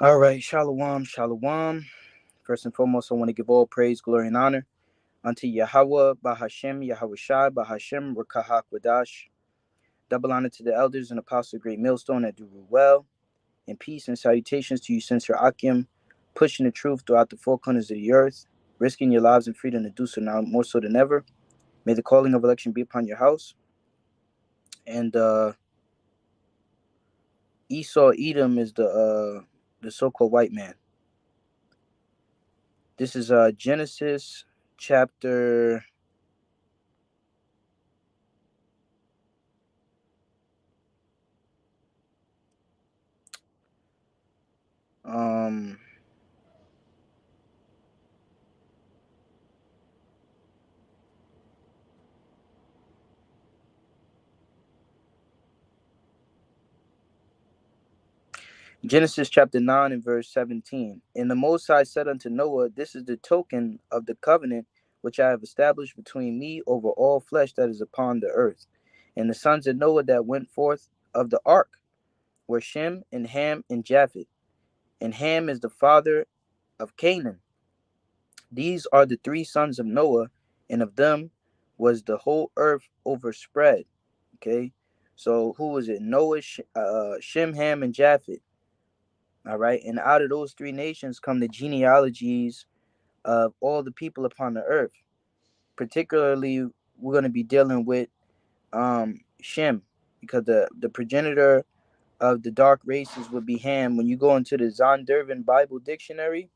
All right, shalom, shalom. First and foremost, I want to give all praise, glory, and honor unto Yahweh, Bahashem, Yahweh Shai, Bahashem, Rakahak Wadash. Double honor to the elders and apostles of Great Millstone that do rule well. And peace and salutations to you, Sincere Akim, pushing the truth throughout the four corners of the earth, risking your lives and freedom to do so now more so than ever. May the calling of election be upon your house. And Esau, Edom is the so-called white man. This is Genesis chapter um Genesis chapter 9 and verse 17. And the Most High said unto Noah, this is the token of the covenant which I have established between me over all flesh that is upon the earth. And the sons of Noah that went forth of the ark were Shem and Ham and Japheth. And Ham is the father of Canaan. These are the three sons of Noah, and of them was the whole earth overspread. Okay, so who was it? Noah, Shem, Ham, and Japheth. All right, and out of those three nations come the genealogies of all the people upon the earth. Particularly, we're going to be dealing with Shem, because the progenitor of the dark races would be Ham. When you go into the Zondervan Bible Dictionary,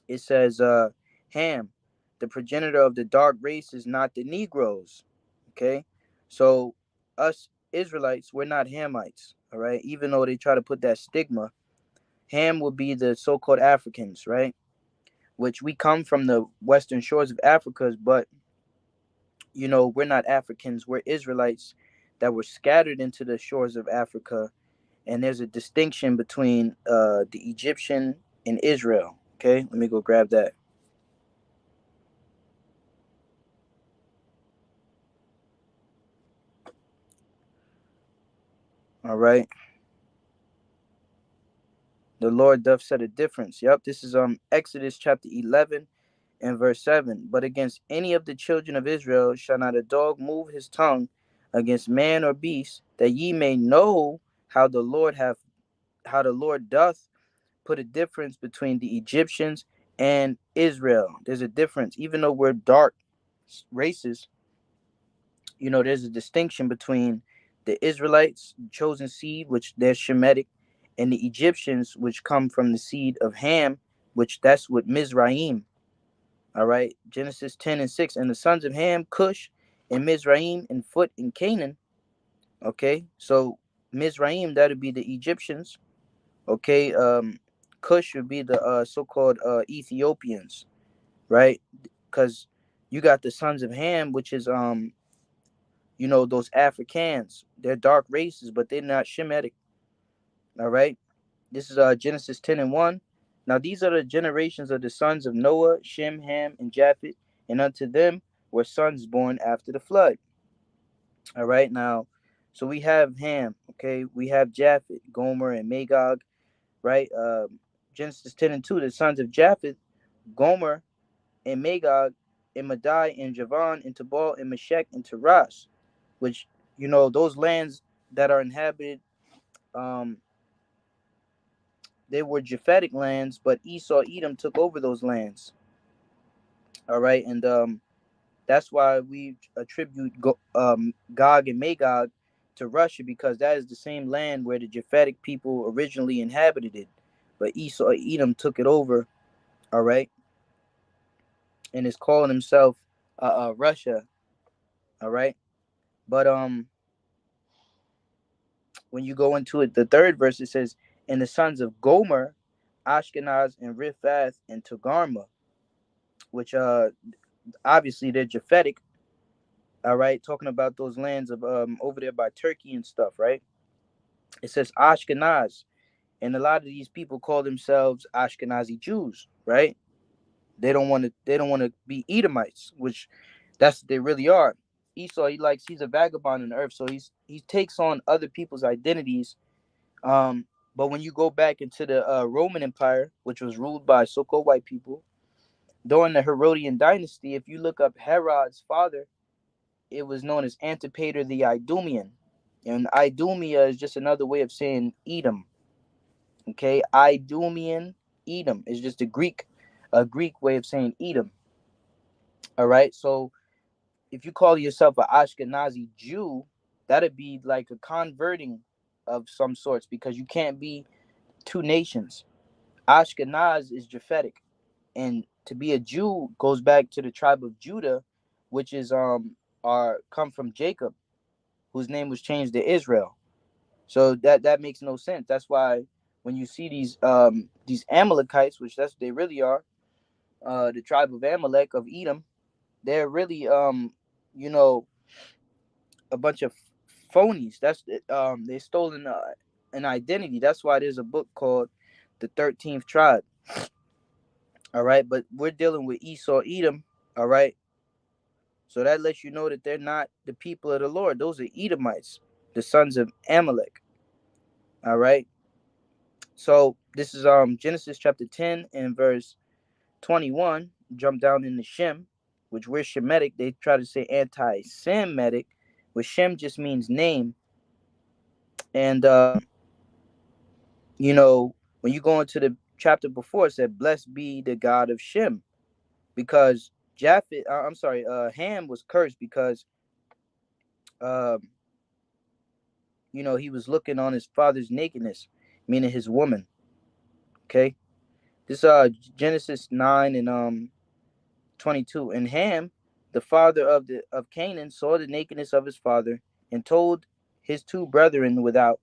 it says Ham, the progenitor of the dark races, not the Negroes. Okay, so us Israelites, we're not Hamites. All right, even though they try to put that stigma, Ham will be the so-called Africans, right? Which we come from the western shores of Africa, but we're not Africans. We're Israelites that were scattered into the shores of Africa, and there's a distinction between the Egyptian and Israel. Okay, let me go grab that. All right. The Lord doth set a difference. Yep, this is Exodus chapter 11 and verse 7. But against any of the children of Israel shall not a dog move his tongue against man or beast, that ye may know how the Lord doth put a difference between the Egyptians and Israel. There's a difference, even though we're dark races. There's a distinction between the Israelites, chosen seed, which they're Shemitic, and the Egyptians, which come from the seed of Ham, which that's what Mizraim. All right, Genesis 10 and 6. And the sons of Ham, Cush, and Mizraim, and Foot, and Canaan. Okay, so Mizraim, that would be the Egyptians. Okay, Cush would be the so-called Ethiopians, right? Because you got the sons of Ham, which is those Africans. They're dark races, but they're not Shemitic. All right. This is Genesis 10 and 1. Now these are the generations of the sons of Noah, Shem, Ham, and Japheth, and unto them were sons born after the flood. All right. Now, so we have Ham, okay, we have Japheth, Gomer, and Magog, right? Genesis 10 and 2, the sons of Japheth, Gomer, and Magog, and Madai, and Javan, and Tabal, and Meshech, and Taras, which, those lands that are inhabited, um, they were Japhetic lands, but Esau, Edom took over those lands. All right, and that's why we attribute Gog and Magog to Russia, because that is the same land where the Japhetic people originally inhabited it, but Esau, Edom took it over. All right, and is calling himself Russia. All right, but when you go into it, the third verse, it says, "And the sons of Gomer, Ashkenaz, and Riphath, and Togarmah," which obviously they're Japhetic. All right, talking about those lands of over there by Turkey and stuff, right? It says Ashkenaz, and a lot of these people call themselves Ashkenazi Jews, right? They don't want to be Edomites, which that's what they really are. Esau, he's a vagabond on earth, so he takes on other people's identities, But when you go back into the Roman Empire, which was ruled by so-called white people during the Herodian dynasty, if you look up Herod's father, it was known as Antipater the Idumean. And Idumea is just another way of saying Edom. Okay, Idumean Edom is just a Greek way of saying Edom. All right, so if you call yourself an Ashkenazi Jew, that'd be like a converting of some sorts, because you can't be two nations. Ashkenaz is Japhetic, and to be a Jew goes back to the tribe of Judah, which is are come from Jacob, whose name was changed to Israel. So that makes no sense. That's why when you see these Amalekites, which that's what they really are, the tribe of Amalek of Edom, they're really you know a bunch of phonies. That's they stolen an identity. That's why there's a book called the 13th Tribe. All right, but we're dealing with Esau, Edom. All right, so that lets you know that they're not the people of the Lord. Those are Edomites, the sons of Amalek. All right. So this is Genesis chapter 10 and verse 21. Jump down into Shem, which we're Shemitic. They try to say anti-Semitic, which Shem just means name. And when you go into the chapter before, it said, "Blessed be the God of Shem," because Ham was cursed because um, he was looking on his father's nakedness, meaning his woman. Okay, this Genesis 9 and 22. And Ham, the father of Canaan, saw the nakedness of his father, and told his two brethren without.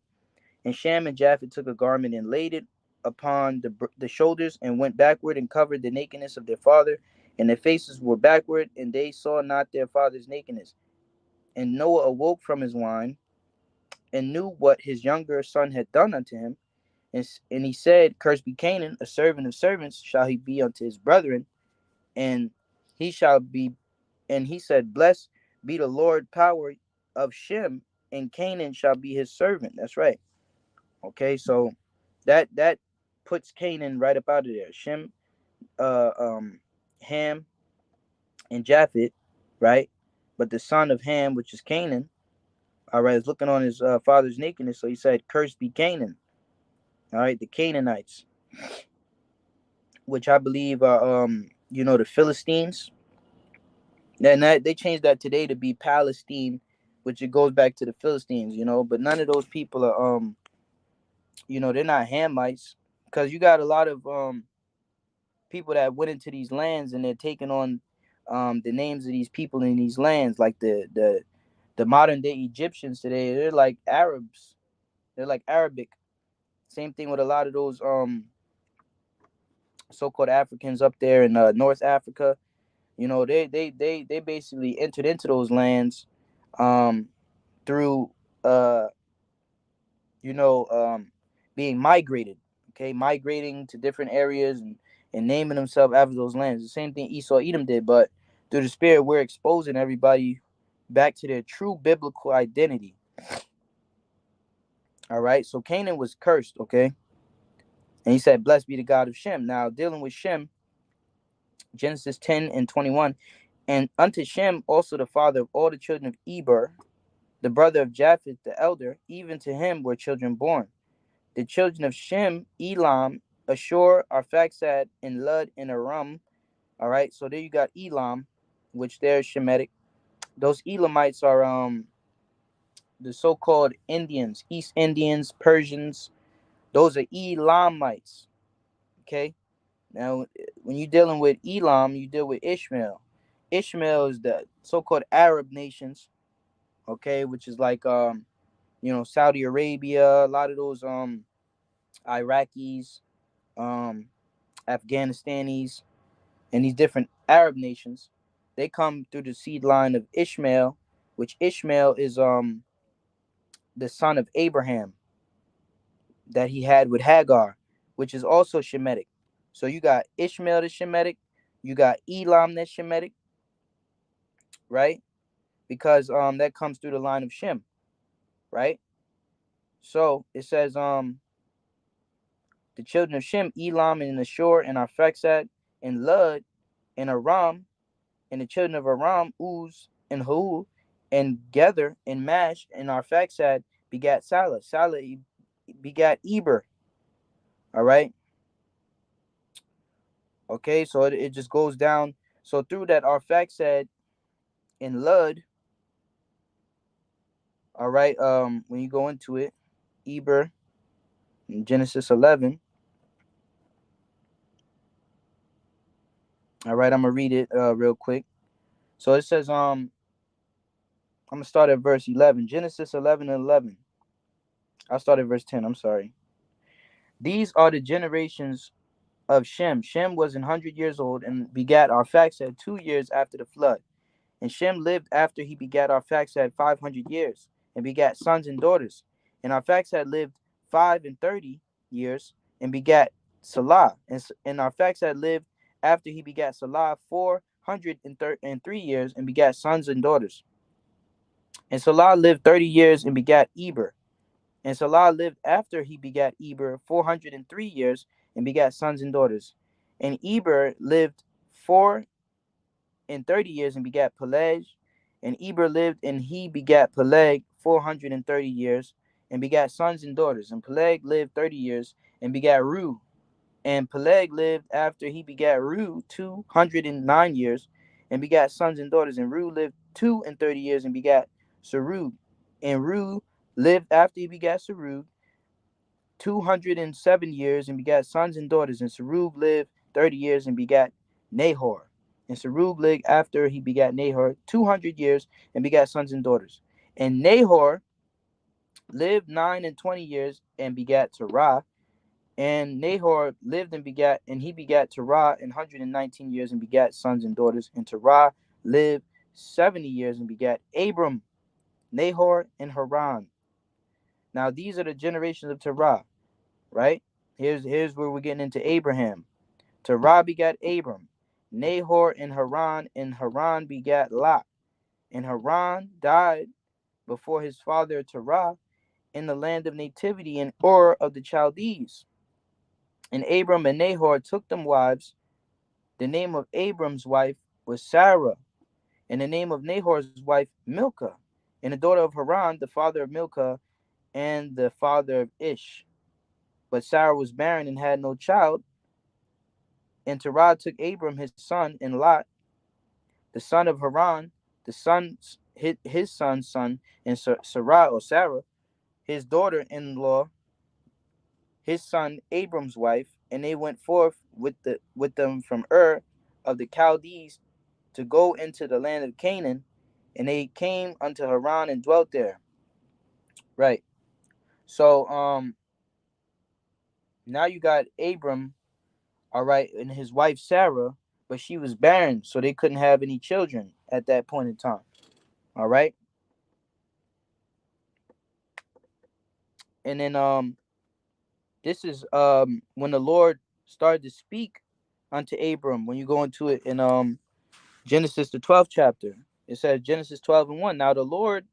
And Shem and Japheth took a garment and laid it upon the shoulders, and went backward and covered the nakedness of their father. And their faces were backward, and they saw not their father's nakedness. And Noah awoke from his wine, and knew what his younger son had done unto him. And he said, "Cursed be Canaan, a servant of servants shall he be unto his brethren, and he shall be." And he said, "Blessed be the Lord power of Shem, and Canaan shall be his servant." That's right. Okay, so that puts Canaan right up out of there. Shem, uh, um, Ham, and Japheth, right? But the son of Ham, which is Canaan, all right, is looking on his father's nakedness. So he said, "Cursed be Canaan." All right, the Canaanites, which I believe are the Philistines. And they changed that today to be Palestine, which it goes back to the Philistines. But none of those people are they're not Hamites, because you got a lot of people that went into these lands, and they're taking on the names of these people in these lands, like the modern day Egyptians today. They're like Arabs. They're like Arabic. Same thing with a lot of those so-called Africans up there in North Africa. They basically entered into those lands um, through uh, you know being migrated. Okay, migrating to different areas, and naming themselves after those lands. The same thing Esau Edom did, but through the spirit, we're exposing everybody back to their true biblical identity. All right, so Canaan was cursed. Okay, and he said, "Blessed be the God of Shem." Now, dealing with Shem, Genesis 10 and 21. And unto Shem also, the father of all the children of Eber, the brother of Japheth the elder, even to him were children born. The children of Shem, Elam, Ashur, Arphaxad, and Lud, and Aram. All right, so there you got Elam, which they're Shemitic. Those Elamites are the so-called Indians, East Indians, Persians. Those are Elamites. Okay. Now, when you're dealing with Elam, you deal with Ishmael. Ishmael is the so-called Arab nations. Okay, which is like Saudi Arabia, a lot of those Iraqis, um Afghanistanis, and these different Arab nations. They come through the seed line of Ishmael, which Ishmael is the son of Abraham that he had with Hagar, which is also Shemitic. So you got Ishmael that's Shemitic, you got Elam that's Shemitic, right? Because that comes through the line of Shem, right? So it says The children of Shem, Elam, and Ashur, and Arphaxad, and Lud, and Aram. And the children of Aram, Uz, and Hul, and Gether, and Mash, and Arphaxad begat Salah. Salah begat Eber. All right. Okay, so it just goes down. So through that Arphaxad and Lud, all right, when you go into it, Eber in Genesis 11. All right, I'm gonna read it real quick. So it says, I'm gonna start at verse 11. Genesis 11 and 11. I'll start at verse 10. I'm sorry. These are the generations of Shem. Shem was 100 years old and begat Arphaxad 2 years after the flood. And Shem lived after he begat Arphaxad 500 years, and begat sons and daughters. And Arphaxad lived 530 years, and begat Salah. And Arphaxad lived after he begat Salah 403 years, and begat sons and daughters. And Salah lived 30 years, and begat Eber. And Salah lived after he begat Eber 403 years, and begat sons and daughters. And Eber lived 430 years, and begat Peleg. And Eber lived, and he begat Peleg 430 years, and begat sons and daughters. And Peleg lived 30 years, and begat Ru. And Peleg lived after he begat Ru 209 years, and begat sons and daughters. And Ru lived 230 years, and begat Serug. And Ru lived after he begat Serug 207 years, and begat sons and daughters. And Serug lived 30 years, and begat Nahor. And Serug lived after he begat Nahor 200 years, and begat sons and daughters. And Nahor lived 29 years, and begat Terah. And Nahor lived and he begat Terah 119 years, and begat sons and daughters. And Terah lived 70 years, and begat Abram, Nahor, and Haran. Now these are the generations of Terah, right? Here's where we're getting into Abraham. Terah begat Abram, Nahor, and Haran begat Lot. And Haran died before his father Terah in the land of nativity in Ur of the Chaldees. And Abram and Nahor took them wives. The name of Abram's wife was Sarah, and the name of Nahor's wife Milcah, and the daughter of Haran, the father of Milcah, and the father of Ish. But Sarah was barren and had no child. And Terah took Abram his son, and Lot, the son of Haran, the son's his son's son, and Sarah, his daughter-in-law, his son Abram's wife, and they went forth with them from Ur of the Chaldees to go into the land of Canaan, and they came unto Haran and dwelt there. Right. So now you got Abram, all right, and his wife Sarah, but she was barren, so they couldn't have any children at that point in time. All right. And then this is when the Lord started to speak unto Abram. When you go into it in Genesis the 12th chapter, it says Genesis 12 and 1. Now the Lord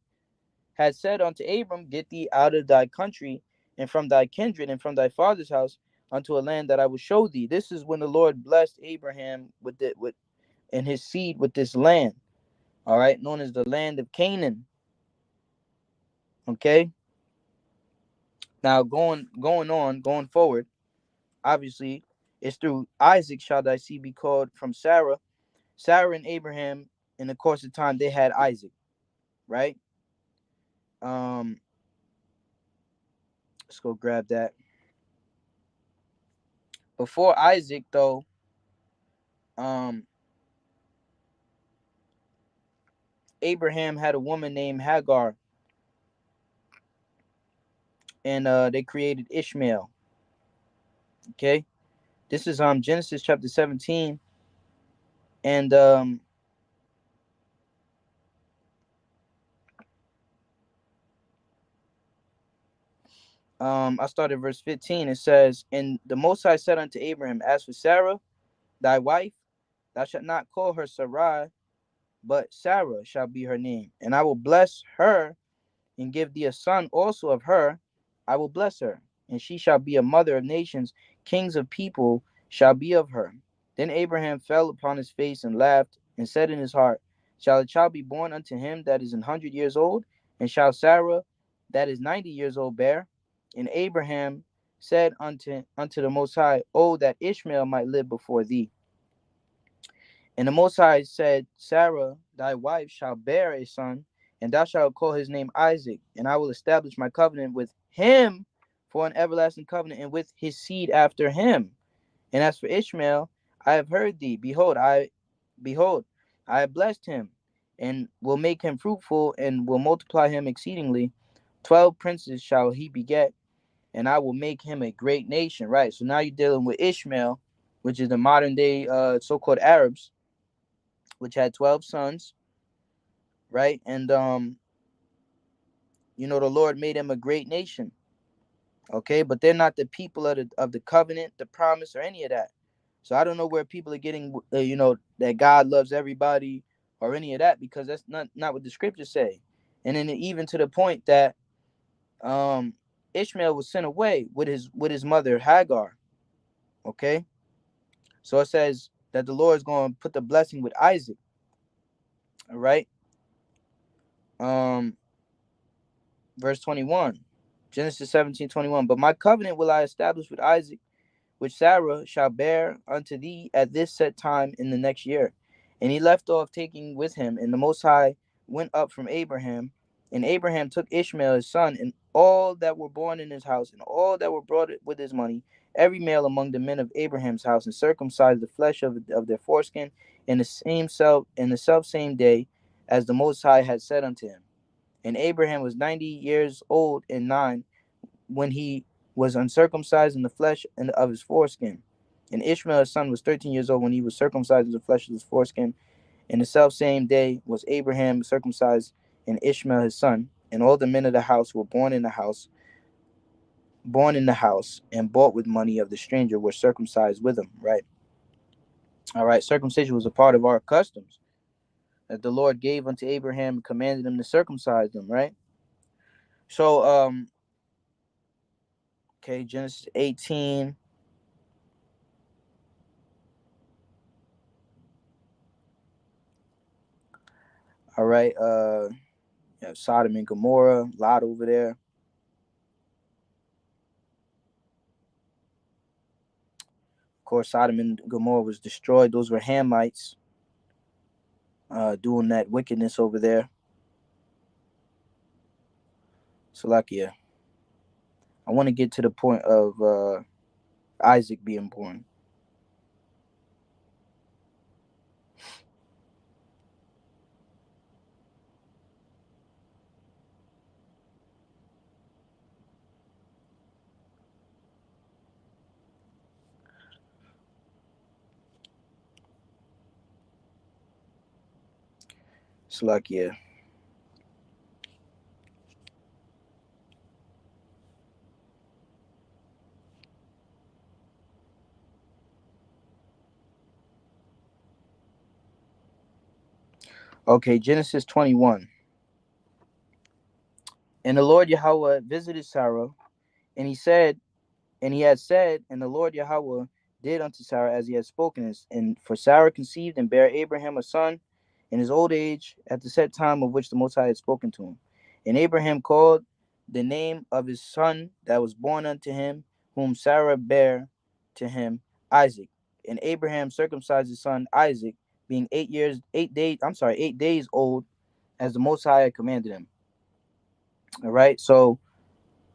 had said unto Abram, get thee out of thy country and from thy kindred and from thy father's house unto a land that I will show thee. This is when the Lord blessed Abraham with and his seed with this land, all right, known as the land of Canaan. Okay. Now going forward, obviously, it's through Isaac shall thy seed be called from Sarah. Sarah and Abraham, in the course of time, they had Isaac, right? Let's go grab that. Before Isaac, though, Abraham had a woman named Hagar, and they created Ishmael. Okay, this is Genesis chapter 17, and I started verse 15. It says, and the Most High said unto Abraham, as for Sarah, thy wife, thou shalt not call her Sarai, but Sarah shall be her name. And I will bless her and give thee a son also of her. I will bless her. and she shall be a mother of nations. Kings of people shall be of her. Then Abraham fell upon his face and laughed, and said in his heart, Shall a child be born unto him that is 100 years old? And shall Sarah that is 90 years old bear? And Abraham said unto the Most High, Oh, that Ishmael might live before thee. And the Most High said, Sarah, thy wife, shall bear a son, and thou shalt call his name Isaac, and I will establish my covenant with him for an everlasting covenant, and with his seed after him. And as for Ishmael, I have heard thee. Behold, I have blessed him, and will make him fruitful, and will multiply him exceedingly. 12 princes shall he beget, and I will make him a great nation. Right. So now you're dealing with Ishmael, which is the modern day so-called Arabs, which had 12 sons, right? And the Lord made them a great nation. Okay, but they're not the people of the covenant, the promise, or any of that. So I don't know where people are getting, that God loves everybody or any of that, because that's not what the scriptures say. And then even to the point that um, Ishmael was sent away with his mother Hagar. Okay, so it says that the Lord is going to put the blessing with Isaac. All right. Um, verse 21, Genesis 17:21. But my covenant will I establish with Isaac, which Sarah shall bear unto thee at this set time in the next year. And he left off taking with him, and the Most High went up from Abraham. And Abraham took Ishmael his son, and all that were born in his house, and all that were brought with his money, every male among the men of Abraham's house, and circumcised the flesh of their foreskin in the self same day as the Most High had said unto him. And Abraham was 90 years old and 9 when he was uncircumcised in the flesh and of his foreskin. And Ishmael his son was 13 years old when he was circumcised in the flesh of his foreskin. And the self same day was Abraham circumcised and Ishmael his son. And all the men of the house were born in the house, and bought with money of the stranger were circumcised with him. Right. All right. Circumcision was a part of our customs that the Lord gave unto Abraham and commanded him to circumcise them. Right. So okay, Genesis 18. All right. You have Sodom and Gomorrah, Lot over there. Of course, Sodom and Gomorrah was destroyed. Those were Hamites doing that wickedness over there. So, like, yeah, I want to get to the point of Isaac being born. So, like, yeah. Okay, Genesis 21. And the Lord Yahweh visited Sarah, and he had said, and the Lord Yahweh did unto Sarah as he had spoken. And for Sarah conceived and bare Abraham a son in his old age at the set time of which the Most High had spoken to him. And Abraham called the name of his son that was born unto him, whom Sarah bare to him, Isaac. And Abraham circumcised his son Isaac, being 8 days old, as the Most High had commanded him. All right. So,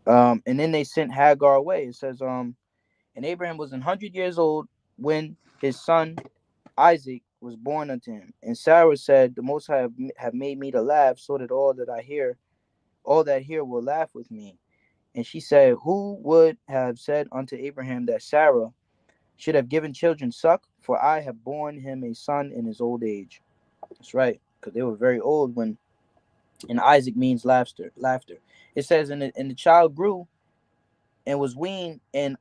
and then they sent Hagar away. It says, and Abraham was 100 years old when his son Isaac was born unto him. And Sarah said, The Most High have made me to laugh, so that all that hear will laugh with me. And she said, Who would have said unto Abraham that Sarah should have given children suck? For I have borne him a son in his old age. That's right, because they were very old when, and Isaac means laughter. It says, and the child grew and was weaned, and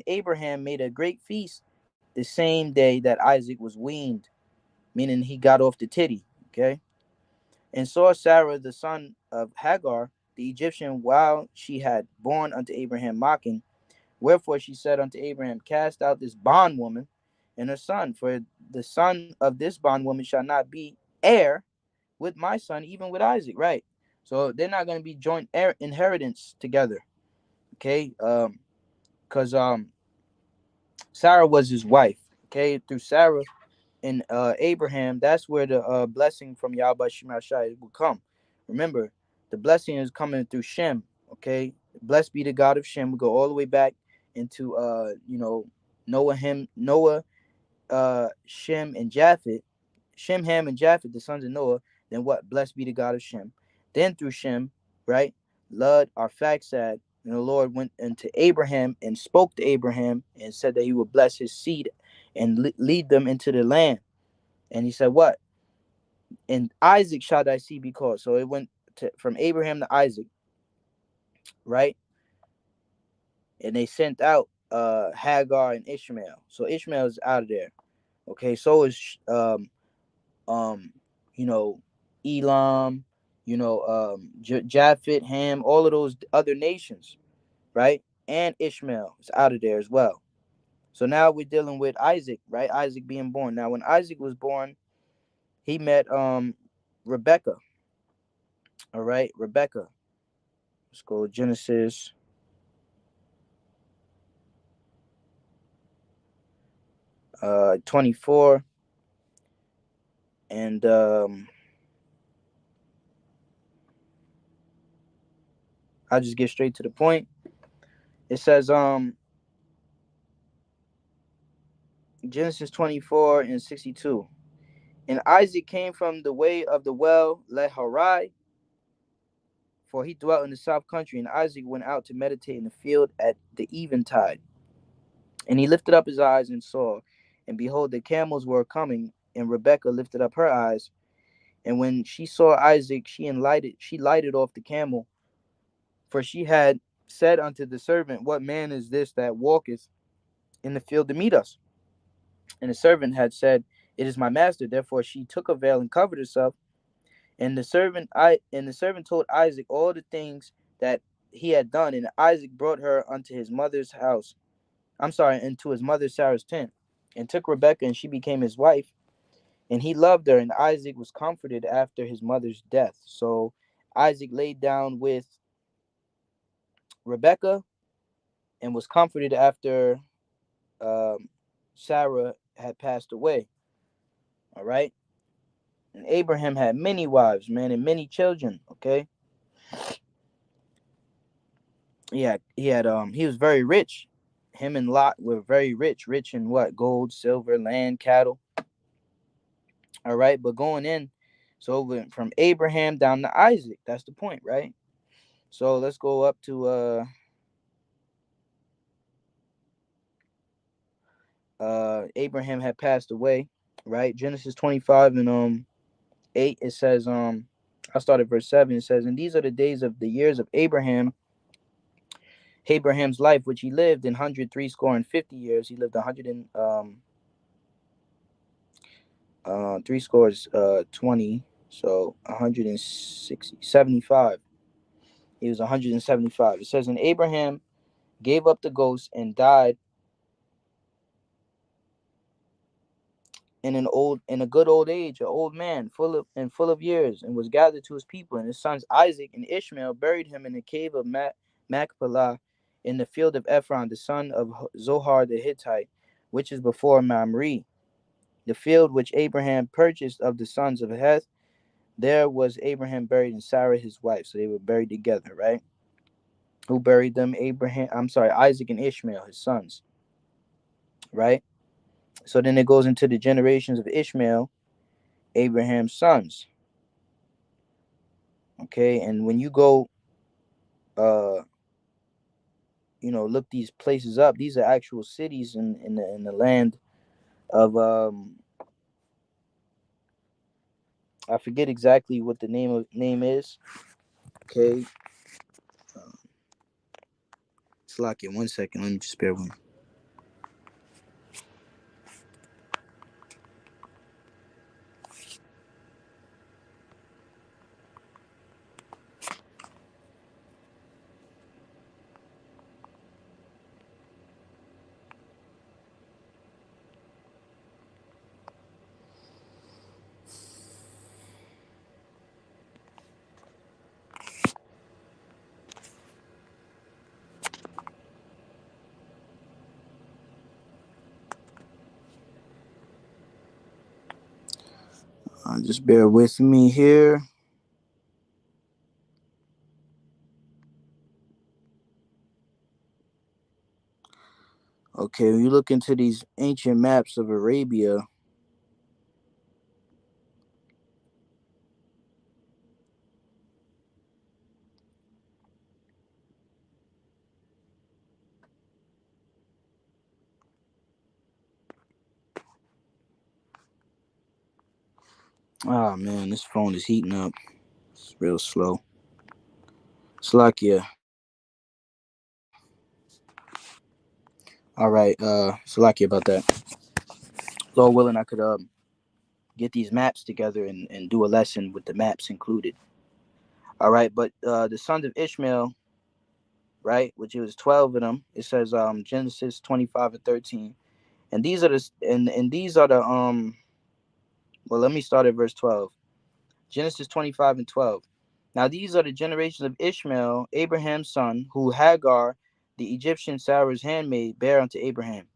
Abraham made a great feast the same day that Isaac was weaned, meaning he got off the titty. Okay. And saw Sarah the son of Hagar the Egyptian while she had borne unto Abraham mocking. Wherefore she said unto Abraham, cast out this bondwoman and her son, for the son of this bondwoman shall not be heir with my son, even with Isaac. Right. So they're not going to be joint inheritance together. Okay. Because Sarah was his wife. Okay. Through Sarah and Abraham, that's where the blessing from Yahweh Shemashai will come. Remember, the blessing is coming through Shem. Okay. Blessed be the God of Shem. We go all the way back into Noah, Shem and Japheth, Shem, Ham, and Japheth, the sons of Noah. Then what? Blessed be the God of Shem. Then through Shem, right? Lud, Arphaxad, and the Lord went into Abraham and spoke to Abraham and said that he would bless his seed and lead them into the land. And he said, what? And Isaac shall thy seed be called. So it went from Abraham to Isaac, right? And they sent out Hagar and Ishmael. So Ishmael is out of there. Okay, so is um, you know, Elam, Japheth, Ham, all of those other nations, right? And Ishmael is out of there as well. So now we're dealing with Isaac, right? Isaac being born. Now, when Isaac was born, he met Rebecca. All right, Rebecca. Let's go Genesis 24, and I'll just get straight to the point. It says Genesis 24 and 62. And Isaac came from the way of the well Leharai, for he dwelt in the south country. And Isaac went out to meditate in the field at the eventide. And he lifted up his eyes and saw, and behold, the camels were coming. And Rebekah lifted up her eyes, and when she saw Isaac, she lighted off the camel, for she had said unto the servant, what man is this that walketh in the field to meet us? And the servant had said, it is my master. Therefore she took a veil and covered herself. And the servant told Isaac all the things that he had done, and Isaac brought her unto his mother's house. I'm sorry, into his mother Sarah's tent, and took Rebekah, and she became his wife. And he loved her, and Isaac was comforted after his mother's death. So Isaac laid down with Rebekah and was comforted after um, Sarah had passed away. All right. And Abraham had many wives, man, and many children. Okay. He was very rich. Him and Lot were very rich in what? Gold, silver, land, cattle. All right. But going in, so from Abraham down to Isaac. That's the point, right? So let's go up to Abraham had passed away, right? Genesis 25 and 8, it says, I'll start at verse 7. It says, and these are the days of the years of Abraham's life, which he lived in 100 threescore and 50 years. He lived 100 and 20, so 160, 75. He was 175. It says, and Abraham gave up the ghost and died in a good old age, an old man, full of years, and was gathered to his people. And his sons Isaac and Ishmael buried him in the cave of Machpelah, in the field of Ephron, the son of Zohar the Hittite, which is before Mamre, the field which Abraham purchased of the sons of Heth. There was Abraham buried, and Sarah his wife. So they were buried together, right? Who buried them? Isaac and Ishmael, his sons, right? So then it goes into the generations of Ishmael, Abraham's sons. Okay, and when you go uh look these places up, these are actual cities in the land of I forget exactly what the name is. Okay, Slack it 1 second, let me just bear with me. Just bear with me here. Okay, when you look into these ancient maps of Arabia, oh man, this phone is heating up. It's real slow. Slakia. All right, Slakia about that. Lord willing, I could get these maps together and do a lesson with the maps included. All right, but the sons of Ishmael, right, which it was 12 of them. It says Genesis 25 and 13. And these are the well, let me start at verse 12. Genesis 25 and 12. Now these are the generations of Ishmael, Abraham's son, who Hagar, the Egyptian Sarah's handmaid, bare unto Abraham.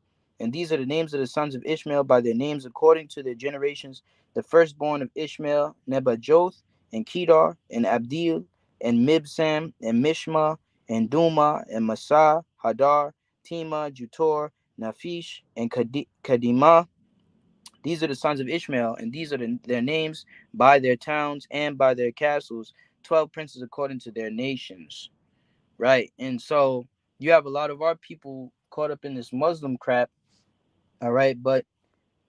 And these are the names of the sons of Ishmael by their names according to their generations. The firstborn of Ishmael, Nebajoth, and Kedar, and Abdil, and Mibsam, and Mishma, and Duma, and Massa, Hadar, Tema, Jutor, Naphish, and Kadimah. These are the sons of Ishmael, and these are their names by their towns and by their castles, 12 princes according to their nations. Right. And so you have a lot of our people caught up in this Muslim crap. All right. But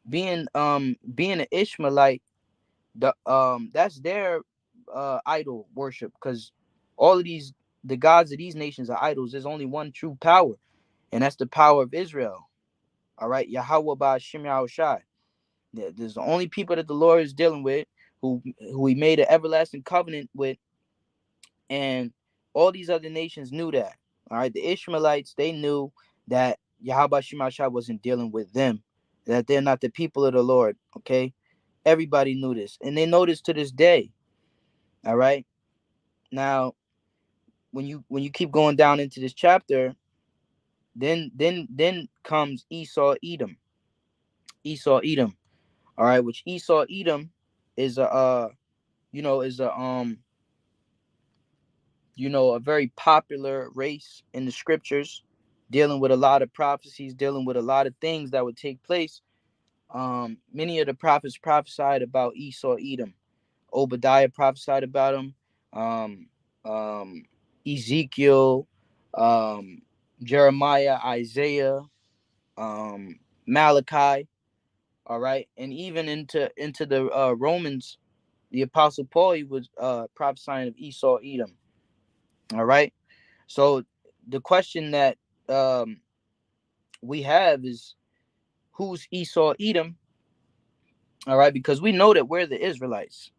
being an Ishmaelite, that's their idol worship, because all of the gods of these nations are idols. There's only one true power, and that's the power of Israel. All right. Yahweh Ba'Shem Yahushai. There's the only people that the Lord is dealing with, who He made an everlasting covenant with, and all these other nations knew that. All right, the Ishmaelites, they knew that Yahweh Shemashah wasn't dealing with them, that they're not the people of the Lord. Okay, everybody knew this, and they know this to this day. All right, now when you keep going down into this chapter, then comes Esau Edom. Esau Edom. All right, which Esau Edom is a is a a very popular race in the scriptures, dealing with a lot of prophecies, dealing with a lot of things that would take place. Many of the prophets prophesied about Esau Edom. Obadiah prophesied about him. Um, Ezekiel, um, Jeremiah, Isaiah, Malachi. All right, and even into the Romans, the Apostle Paul, he was prophesying of Esau Edom. All right. So the question that um, we have is, who's Esau Edom? All right, because we know that we're the Israelites.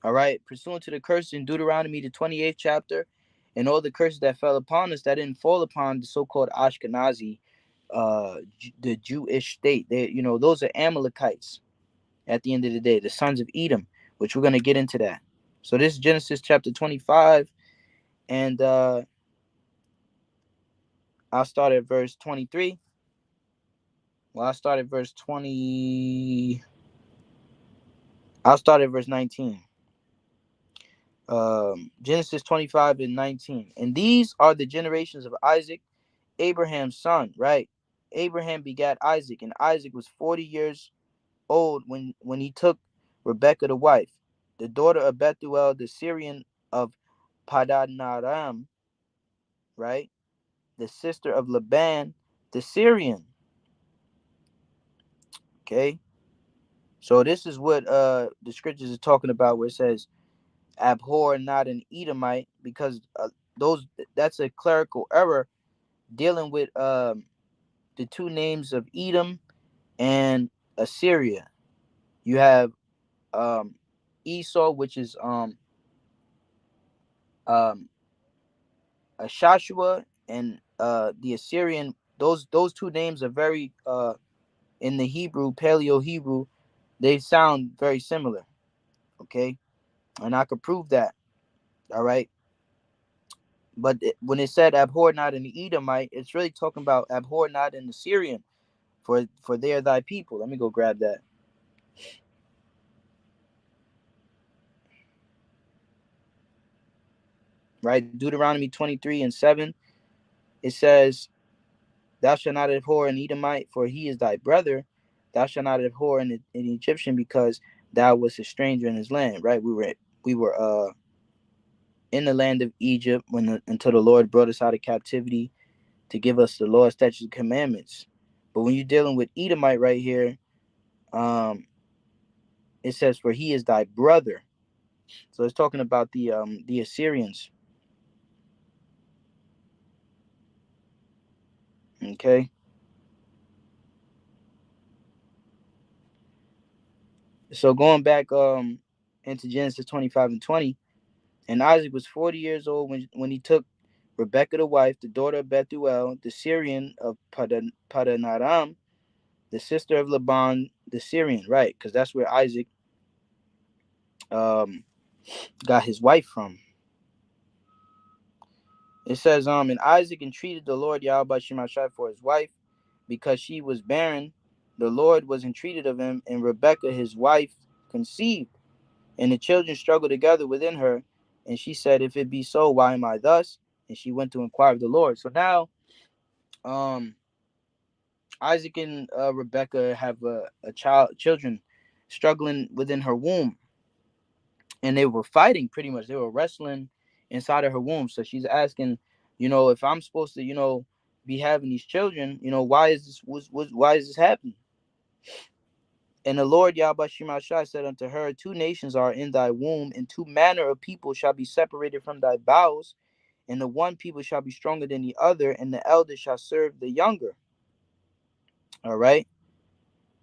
All right, pursuant to the curse in Deuteronomy, the 28th chapter, and all the curses that fell upon us that didn't fall upon the so-called Ashkenazi, the Jewish state. Those are Amalekites at the end of the day, the sons of Edom, which we're going to get into that. So this is Genesis chapter 25, and I'll start at verse 23. Well, I started verse 20. I'll start at verse 19. Genesis 25 and 19. And these are the generations of Isaac, Abraham's son, right? Abraham begat Isaac, and Isaac was 40 years old when he took Rebekah the wife, the daughter of Bethuel, the Syrian of Padanaram, right? The sister of Laban, the Syrian. Okay. So this is what the scriptures are talking about, where it says, abhor not an Edomite, because that's a clerical error dealing with the two names of Edom and Assyria. You have Esau, which is um, Shashua, and the Assyrian. Those two names are very in the Hebrew, Paleo Hebrew, they sound very similar. Okay, and I could prove that. All right. But when it said abhor not in the Edomite, it's really talking about abhor not in the Syrian, for they are thy people. Let me go grab that. right? Deuteronomy 23:7, it says, "Thou shalt not abhor an Edomite, for he is thy brother. Thou shalt not abhor an Egyptian, because thou wast a stranger in his land." Right? We were in the land of Egypt until the Lord brought us out of captivity to give us the law, statutes, and commandments. But when you're dealing with Edomite right here, um, it says, "For he is thy brother." So it's talking about the Assyrians. Okay. So going back into Genesis 25:20, and Isaac was 40 years old when he took Rebekah the wife, the daughter of Bethuel, the Syrian of Padanaram, the sister of Laban the Syrian, right? Because that's where Isaac um got his wife from. It says, and Isaac entreated the Lord Yahweh Shemashai for his wife, because she was barren. The Lord was entreated of him, and Rebekah his wife conceived, and the children struggled together within her. And she said, "If it be so, why am I thus?" And she went to inquire of the Lord. So now, um, Isaac and Rebekah have children, struggling within her womb, and they were fighting pretty much. They were wrestling inside of her womb. So she's asking, if I'm supposed to, be having these children, why is why is this happening? And the Lord Yahweh Shemashai said unto her, "Two nations are in thy womb, and two manner of people shall be separated from thy bowels, and the one people shall be stronger than the other, and the elder shall serve the younger." All right.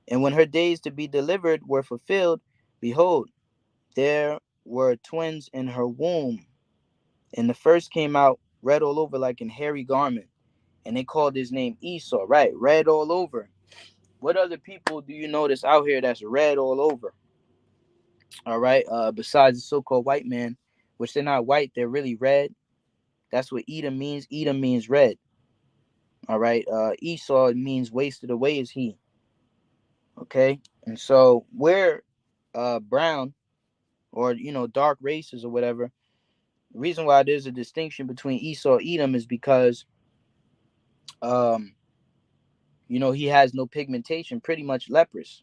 And when her days to be delivered were fulfilled, behold, there were twins in her womb. And the first came out red all over like an hairy garment, and they called his name Esau, right? Red all over. What other people do you notice out here that's red all over? All right. Besides the so-called white man, which they're not white, they're really red. That's what Edom means. Edom means red. All right. Esau means wasted away is he. Okay. And so we're brown, or dark races or whatever. The reason why there's a distinction between Esau and Edom is because um he has no pigmentation, pretty much leprous.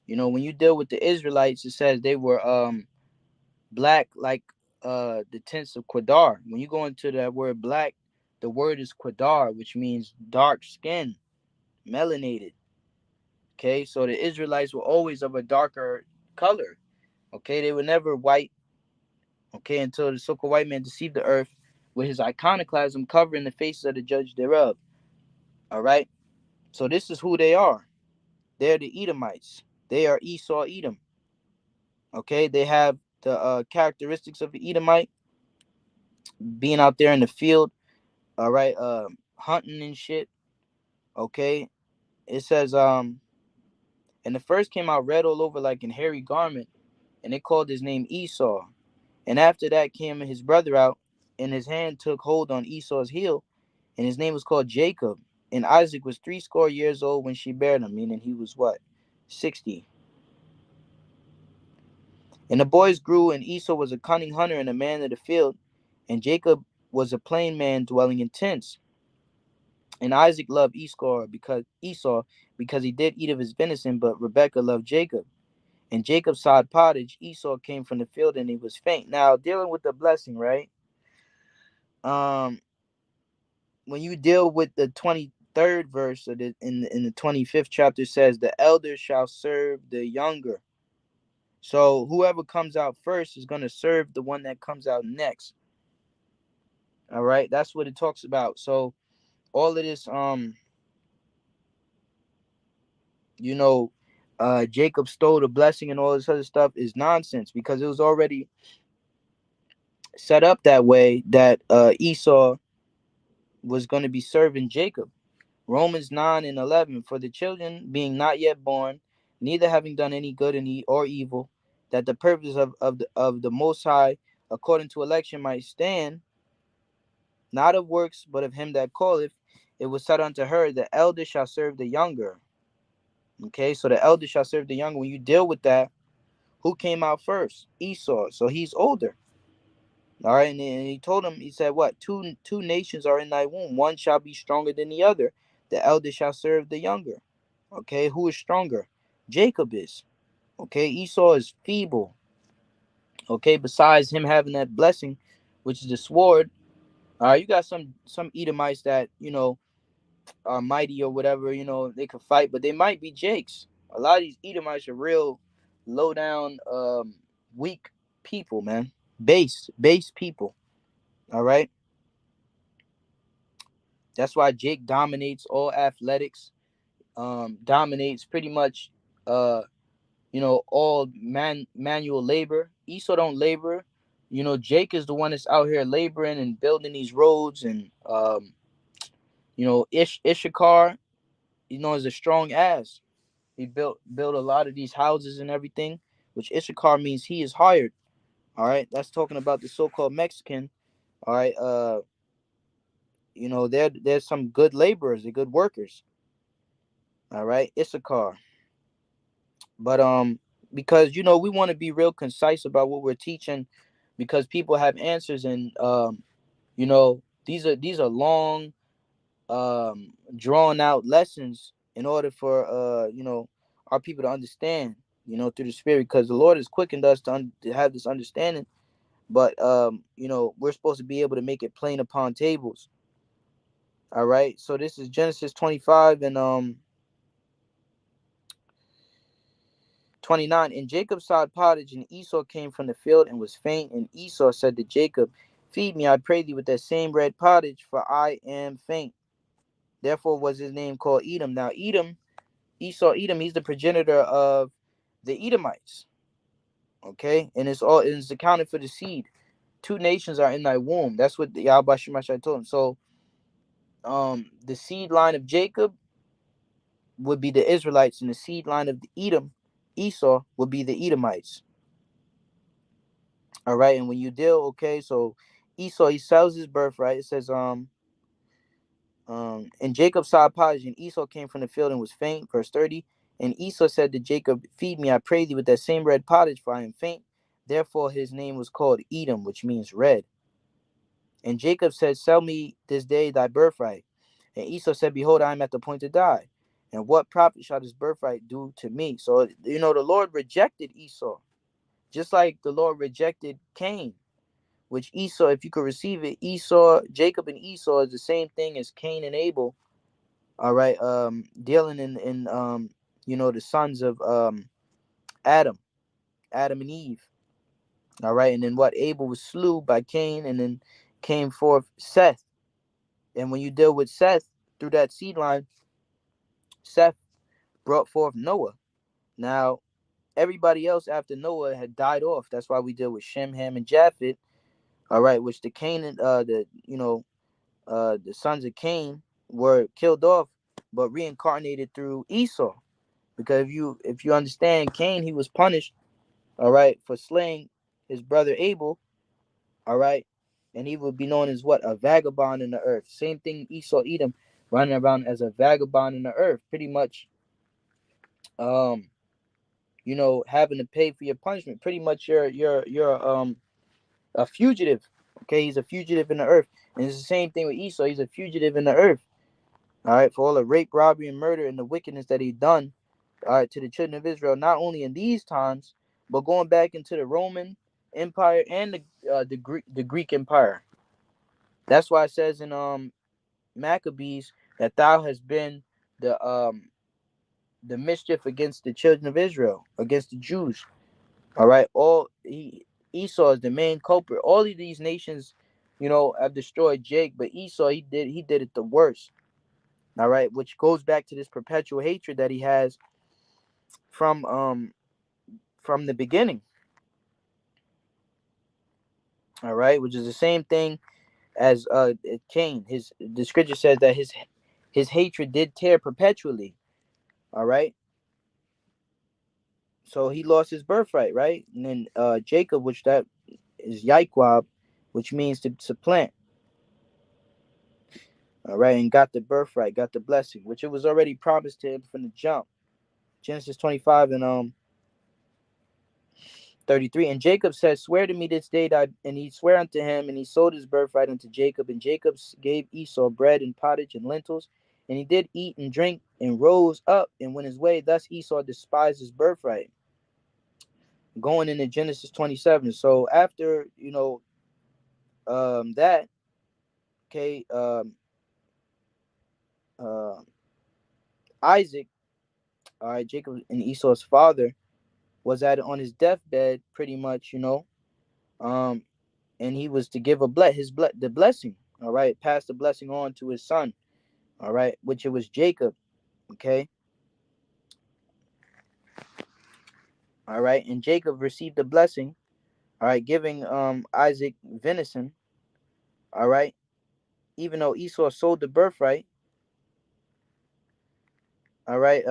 When you deal with the Israelites, it says they were black like the tints of Quadar. When you go into that word black, the word is Quadar, which means dark skin, melanated. Okay, so the Israelites were always of a darker color. Okay, they were never white. Okay, until the so-called white man deceived the earth with his iconoclasm, covering the faces of the judge thereof. All right, so this is who they are. They're the Edomites. They are Esau Edom. Okay, they have the characteristics of the Edomite, being out there in the field. All right, hunting and shit. Okay, it says, and the first came out red all over like an hairy garment, and they called his name Esau. And after that came his brother out, and his hand took hold on Esau's heel, and his name was called Jacob. And Isaac was 60 years old when she bare him, meaning he was what, 60. And the boys grew, and Esau was a cunning hunter and a man of the field, and Jacob was a plain man dwelling in tents. And Isaac loved Esau because he did eat of his venison, but Rebekah loved Jacob. And Jacob sawed pottage. Esau came from the field, and he was faint. Now, dealing with the blessing, right? Um, when you deal with the 23rd verse of in the 25th chapter, says, "The elder shall serve the younger." So whoever comes out first is going to serve the one that comes out next. All right, that's what it talks about. So all of this, you know, Jacob stole the blessing and all this other stuff is nonsense, because it was already set up that way that Esau was going to be serving Jacob. Romans 9:11, "For the children being not yet born, neither having done any good or evil, that the purpose of the Most High according to election might stand, not of works, but of him that calleth, it was said unto her, the elder shall serve the younger." Okay, so the elder shall serve the younger. When you deal with that, who came out first? Esau. So he's older. All right, and he told him, he said, what? Two nations are in thy womb. One shall be stronger than the other. The elder shall serve the younger. Okay, who is stronger? Jacob is. Okay, Esau is feeble. Okay, besides him having that blessing, which is the sword. You got some Edomites that are mighty or whatever. They could fight, but they might be jakes. A lot of these Edomites are real low down, weak people, man. Base people. All right. That's why Jake dominates all athletics, dominates pretty much, all manual labor. Esau don't labor. Jake is the one that's out here laboring and building these roads, and Issachar, is a strong ass. He built a lot of these houses and everything, which Issachar means he is hired. All right, that's talking about the so-called Mexican. All right, there's some good laborers, they're good workers. All right, Issachar. But because we want to be real concise about what we're teaching, because people have answers, and these are long, drawn out lessons in order for our people to understand, through the spirit, because the Lord has quickened us to have this understanding. But we're supposed to be able to make it plain upon tables. All right, so this is Genesis 25 and 29. And Jacob sowed pottage, and Esau came from the field and was faint. And Esau said to Jacob, feed me, I pray thee, with that same red pottage, for I am faint. Therefore was his name called Edom. Now Edom, Esau, Edom, he's the progenitor of the Edomites. Okay, and it's accounted for the seed. Two nations are in thy womb. That's what the Yahweh Shemashai told him. So the seed line of Jacob would be the Israelites, and the seed line of the Edom, Esau, would be the Edomites. All right, and when you deal, okay, so Esau, he sells his birthright. It says, and Jacob saw pottage, and Esau came from the field and was faint. Verse 30. And Esau said to Jacob, feed me, I pray thee, with that same red pottage, for I am faint. Therefore his name was called Edom, which means red. And Jacob said, sell me this day thy birthright. And Esau said, behold, I am at the point to die. And what profit shall this birthright do to me? So, the Lord rejected Esau, just like the Lord rejected Cain. Which Esau, if you could receive it, Esau, Jacob and Esau is the same thing as Cain and Abel. All right, dealing in the sons of Adam, Adam and Eve. All right, and then what? Abel was slew by Cain, and then came forth Seth. And when you deal with Seth through that seed line, Seth brought forth Noah. Now, everybody else after Noah had died off. That's why we deal with Shem, Ham, and Japheth. All right, which the Canaan, the sons of Cain were killed off, but reincarnated through Esau. Because if you understand, Cain, he was punished, all right, for slaying his brother Abel, all right, and he would be known as what? A vagabond in the earth. Same thing, Esau, Edom, running around as a vagabond in the earth, pretty much, um, having to pay for your punishment. Pretty much, you're a fugitive. Okay, he's a fugitive in the earth, and it's the same thing with Esau. He's a fugitive in the earth. All right, for all the rape, robbery, and murder, and the wickedness that he done, all right, to the children of Israel, not only in these times, but going back into the Roman Empire and the Greek Empire. That's why it says in Maccabees that thou hast been the mischief against the children of Israel, against the Jews. All right, Esau is the main culprit. All of these nations, have destroyed Jake, but Esau, he did it the worst. All right, which goes back to this perpetual hatred that he has from the beginning. All right, which is the same thing as Cain. The scripture says that his hatred did tear perpetually. All right, so he lost his birthright, right? And then Jacob, which that is Yaiquab, which means to supplant. All right, and got the birthright, got the blessing, which it was already promised to him from the jump. Genesis 25 and 33. And Jacob said, swear to me this day that, and he sware unto him, and he sold his birthright unto Jacob. And Jacob gave Esau bread and pottage and lentils, and he did eat and drink and rose up and went his way. Thus Esau despised his birthright. Going into Genesis 27. So after, that, okay, uh, Isaac, all right, Jacob and Esau's father, was on his deathbed, pretty much, um, and he was to give the blessing, all right, pass the blessing on to his son, all right, which it was Jacob, okay, all right, and Jacob received the blessing, all right, giving Isaac venison, all right, even though Esau sold the birthright, all right,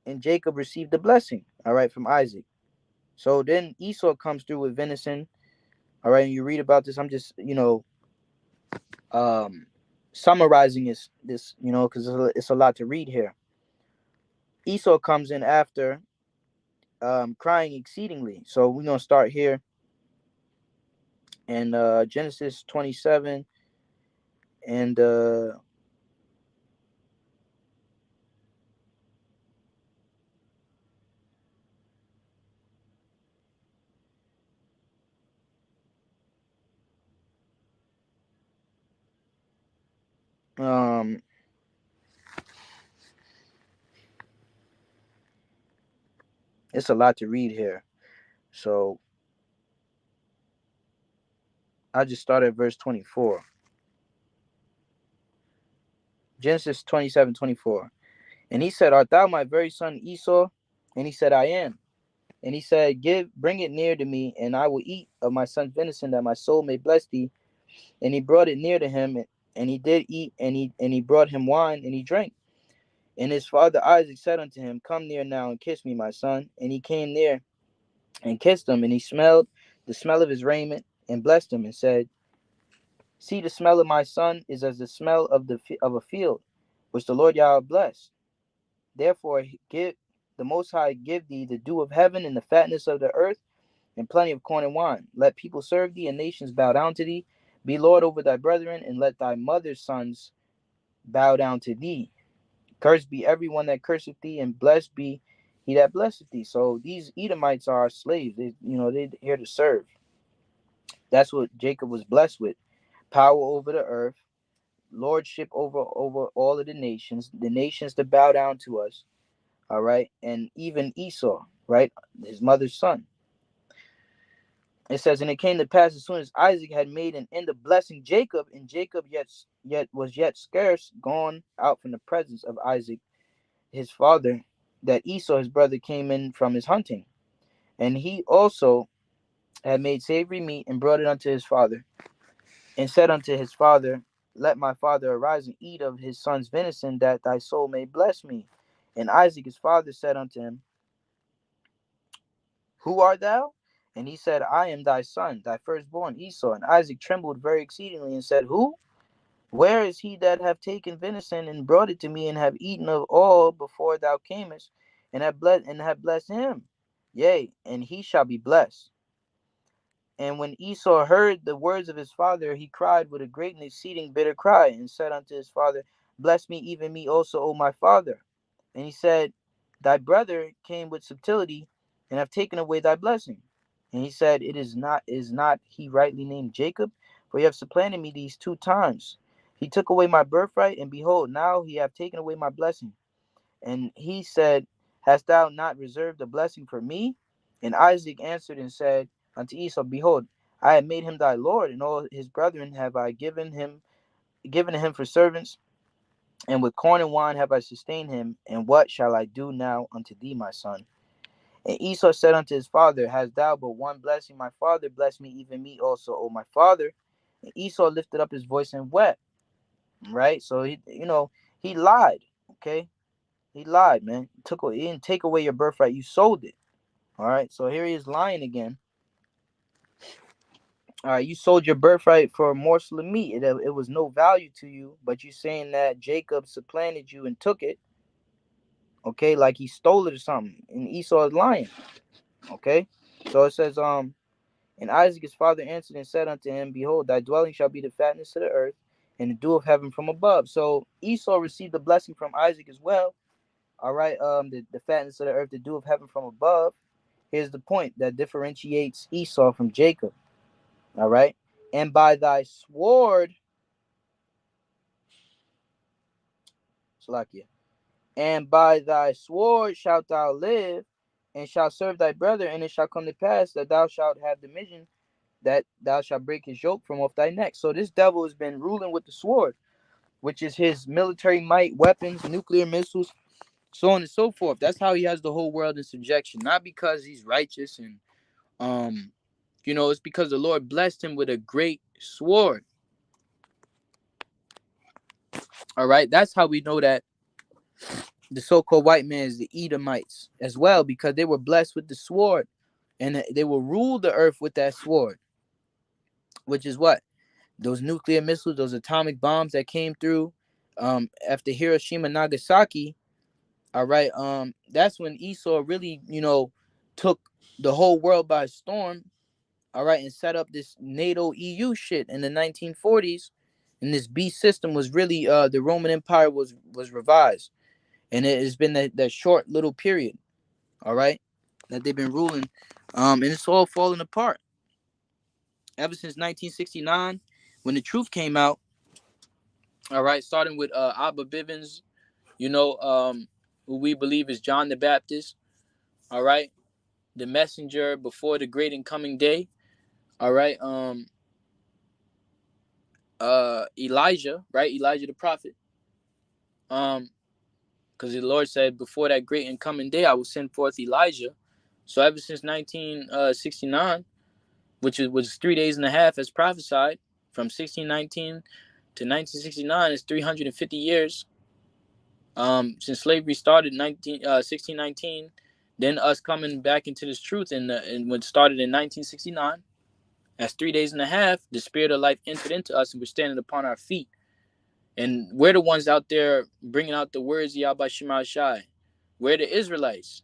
and Jacob received the blessing, all right, from Isaac. So then Esau comes through with venison, all right, and you read about this. I'm just, um, summarizing this, because it's a lot to read here. Esau comes in after, crying exceedingly. So we're gonna start here in Genesis 27, and um, it's a lot to read here. So I'll just start at verse 24. Genesis 27:24. And he said, art thou my very son Esau? And he said, I am. And he said, bring it near to me, and I will eat of my son's venison, that my soul may bless thee. And he brought it near to him, and he did eat, and he brought him wine, and he drank. And his father Isaac said unto him, come near now and kiss me, my son. And he came near and kissed him, and he smelled the smell of his raiment, and blessed him, and said, see, the smell of my son is as the smell of a field, which the Lord Yahweh blessed. Therefore give the Most High give thee the dew of heaven and the fatness of the earth, and plenty of corn and wine. Let people serve thee, and nations bow down to thee. Be Lord over thy brethren, and let thy mother's sons bow down to thee. Cursed be everyone that curseth thee, and blessed be he that blesseth thee. So these Edomites are slaves. They're here to serve. That's what Jacob was blessed with: power over the earth, lordship over all of the nations to bow down to us. All right, and even Esau, right, his mother's son. It says, and it came to pass, as soon as Isaac had made an end of blessing Jacob, and Jacob yet scarce gone out from the presence of Isaac his father, that Esau his brother came in from his hunting, and he also had made savory meat, and brought it unto his father, and said unto his father, let my father arise and eat of his son's venison, that thy soul may bless me. And Isaac his father said unto him, who art thou? And he said, I am thy son, thy firstborn Esau. And Isaac trembled very exceedingly, and said, who? Where is he that have taken venison and brought it to me, and have eaten of all before thou camest, and have blessed him? Yea, and he shall be blessed. And when Esau heard the words of his father, he cried with a great and exceeding bitter cry, and said unto his father, bless me, even me also, O my father. And he said, thy brother came with subtlety, and have taken away thy blessing. And he said, is not he rightly named Jacob? For he have supplanted me these 2 times. He took away my birthright, and behold, now he have taken away my blessing. And he said, hast thou not reserved a blessing for me? And Isaac answered and said unto Esau, behold, I have made him thy lord, and all his brethren have I given him for servants, and with corn and wine have I sustained him. And what shall I do now unto thee, my son? And Esau said unto his father, hast thou but one blessing, my father? Bless me, even me also, O my father. And Esau lifted up his voice and wept. Right? So he lied. Okay? He lied, man. He didn't take away your birthright, you sold it. All right. So here he is lying again. All right, you sold your birthright for a morsel of meat. It was no value to you, but you saying that Jacob supplanted you and took it, okay, like he stole it or something. And Esau is lying, okay? So it says, and Isaac his father answered and said unto him, Behold, thy dwelling shall be the fatness of the earth, and the dew of heaven from above. So Esau received the blessing from Isaac as well. All right, the fatness of the earth, the dew of heaven from above. Here's the point that differentiates Esau from Jacob. All right, and by thy sword, Salakia, and by thy sword shalt thou live, and shalt serve thy brother, and it shall come to pass that thou shalt have dominion, that thou shalt break his yoke from off thy neck. So this devil has been ruling with the sword, which is his military might, weapons, nuclear missiles, so on and so forth. That's how he has the whole world in subjection. Not because he's righteous and it's because the Lord blessed him with a great sword. All right, that's how we know that the so-called white man is the Edomites as well, because they were blessed with the sword, and they will rule the earth with that sword, which is what? Those nuclear missiles, those atomic bombs that came through after Hiroshima, Nagasaki. All right, that's when Esau really, took the whole world by storm. All right, and set up this NATO EU shit in the 1940s, and this beast system was really the Roman Empire was revised, and it has been that short little period. All right, that they've been ruling, and it's all falling apart ever since 1969 when the truth came out. All right, starting with Abba Bivens, who we believe is John the Baptist. All right, the messenger before the great and coming day. All right, Elijah, right? Elijah the prophet. Because the Lord said, before that great and coming day, I will send forth Elijah. So ever since 1969, which was 3 days and a half as prophesied, from 1619 to 1969 is 350 years. Since slavery started in 1619, then us coming back into this truth and when it started in 1969, as 3 days and a half, the spirit of life entered into us and we're standing upon our feet. And we're the ones out there bringing out the words of Yahweh Shema Shai. We're the Israelites.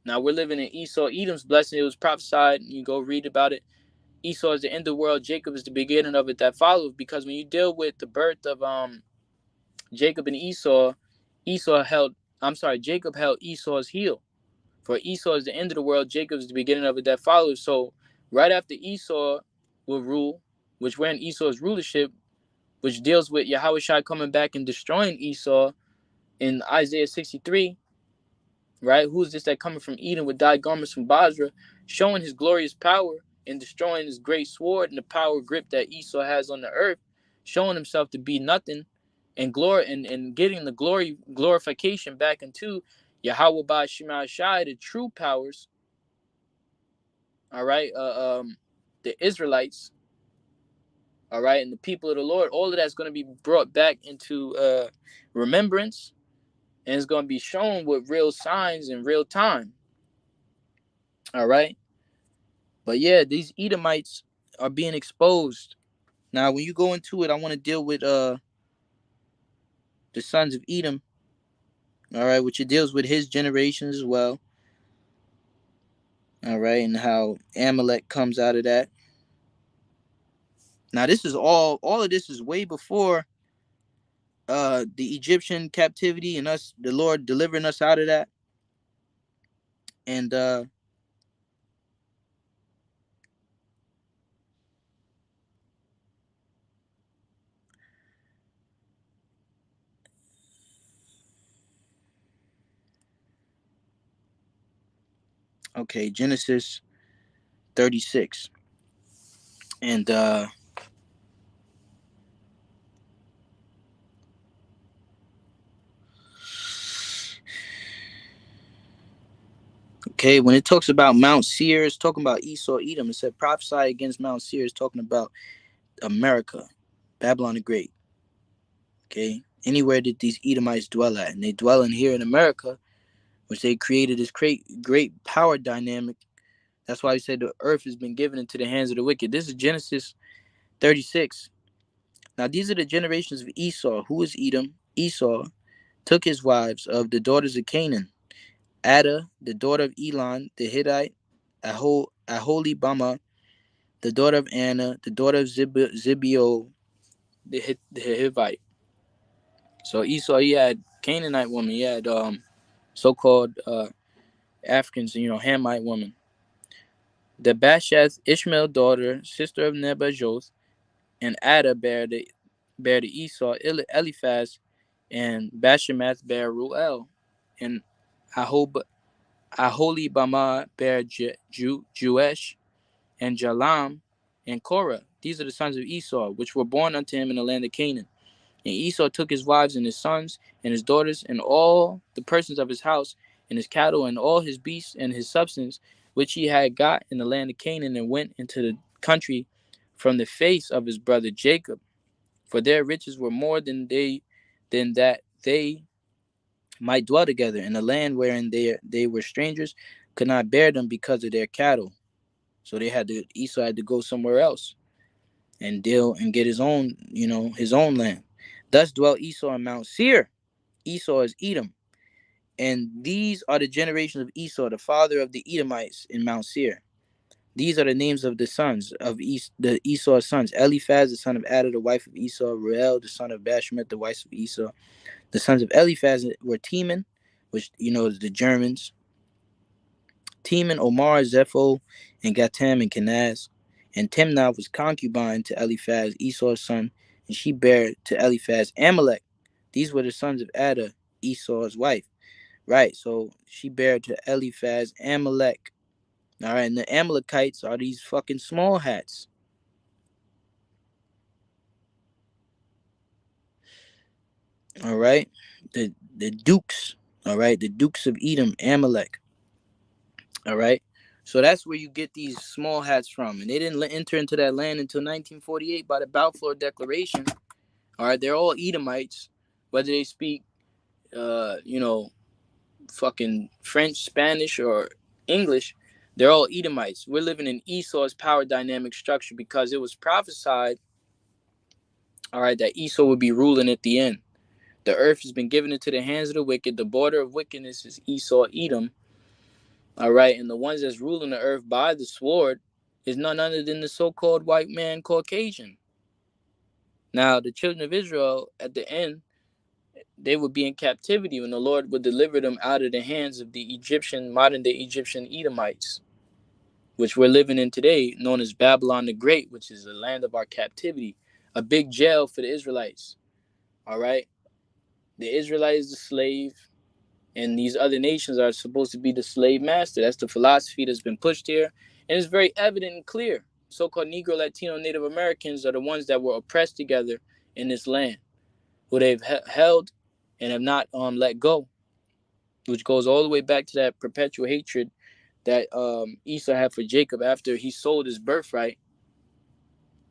Now we're living in Esau, Edom's blessing. It was prophesied. You go read about it. Esau is the end of the world. Jacob is the beginning of it that follows. Because when you deal with the birth of Jacob and Esau, Jacob held Esau's heel. For Esau is the end of the world. Jacob is the beginning of it that follows. So right after Esau will rule, which we're in Esau's rulership, which deals with Yahweh Shai coming back and destroying Esau in Isaiah 63, right? Who's this that coming from Edom with dyed garments from Basra, showing his glorious power and destroying his great sword and the power grip that Esau has on the earth, showing himself to be nothing and glory and getting the glorification back into Yahweh by Shema Shai, the true powers, all right, the Israelites, all right, and the people of the Lord. All of that's going to be brought back into remembrance, and it's going to be shown with real signs in real time. All right. But yeah, these Edomites are being exposed. Now, when you go into it, I want to deal with the sons of Edom. All right, which it deals with his generations as well. All right, and how Amalek comes out of that. Now, this is all of this is way before the Egyptian captivity and us, the Lord delivering us out of that. And okay, Genesis 36. And okay, when it talks about Mount Seir, it's talking about Esau, Edom. It said prophesy against Mount Seir, is talking about America, Babylon the Great. Okay, anywhere that these Edomites dwell at, and they dwell in here in America, which they created this great power dynamic. That's why he said the earth has been given into the hands of the wicked. This is Genesis 36. Now these are the generations of Esau. Who is Edom? Esau took his wives of the daughters of Canaan. Ada, the daughter of Elon the Hittite, Aholibama, the daughter of Anna, the daughter of Zibio, the Hivite. So Esau, he had Canaanite woman, he had so-called Africans, Hamite woman. The Bashath, Ishmael daughter, sister of Nebajoth, and Ada bare the Esau Eliphaz, and Bashemath bare Ruel, and Aholibama bare Jewesh, and Jalam, and Korah. These are the sons of Esau, which were born unto him in the land of Canaan. And Esau took his wives and his sons and his daughters and all the persons of his house and his cattle and all his beasts and his substance which he had got in the land of Canaan, and went into the country from the face of his brother Jacob. For their riches were more than that they might dwell together in the land wherein they were strangers, could not bear them because of their cattle. So Esau had to go somewhere else and deal and get his own land. Thus dwelt Esau in Mount Seir. Esau is Edom. And these are the generations of Esau, the father of the Edomites in Mount Seir. These are the names of the sons of the Esau's sons: Eliphaz, the son of Ada, the wife of Esau; Reuel, the son of Bashmeth, the wife of Esau. The sons of Eliphaz were Teman, which is the Germans. Teman, Omar, Zepho, and Gatam, and Kenaz. And Timnah was concubine to Eliphaz, Esau's son, and she bare to Eliphaz Amalek. These were the sons of Ada, Esau's wife. Right, so she bare to Eliphaz Amalek. All right, and the Amalekites are these fucking small hats. All right, the dukes. All right, the dukes of Edom, Amalek. All right, so that's where you get these small hats from, and they didn't enter into that land until 1948 by the Balfour Declaration. All right, they're all Edomites, whether they speak, fucking French, Spanish, or English. They're all Edomites. We're living in Esau's power dynamic structure because it was prophesied, all right, that Esau would be ruling at the end. The earth has been given into the hands of the wicked. The border of wickedness is Esau, Edom. All right, and the ones that's ruling the earth by the sword is none other than the so-called white man Caucasian. Now, the children of Israel, at the end, they would be in captivity when the Lord would deliver them out of the hands of the modern-day Egyptian Edomites, which we're living in today, known as Babylon the Great, which is the land of our captivity, a big jail for the Israelites. All right, the Israelite is the slave, and these other nations are supposed to be the slave master. That's the philosophy that's been pushed here, and it's very evident and clear. So-called Negro, Latino, Native Americans are the ones that were oppressed together in this land, who they've held and have not let go, which goes all the way back to that perpetual hatred that Esau had for Jacob after he sold his birthright.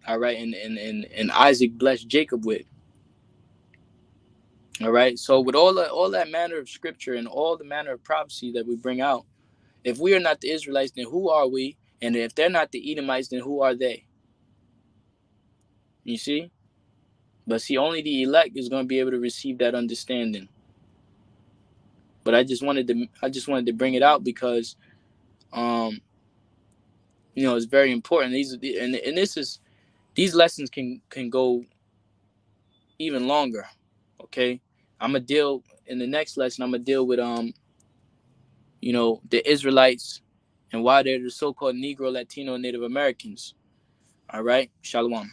All right, and Isaac blessed Jacob with. All right, so with all that manner of scripture and all the manner of prophecy that we bring out, if we are not the Israelites, then who are we? And if they're not the Edomites, then who are they? You see? But see, only the elect is going to be able to receive that understanding. But I just wanted to bring it out because it's very important. These lessons can go even longer. Okay? I'm gonna deal in the next lesson, I'm gonna deal with the Israelites and why they're the so-called Negro, Latino, and Native Americans. All right? Shalom.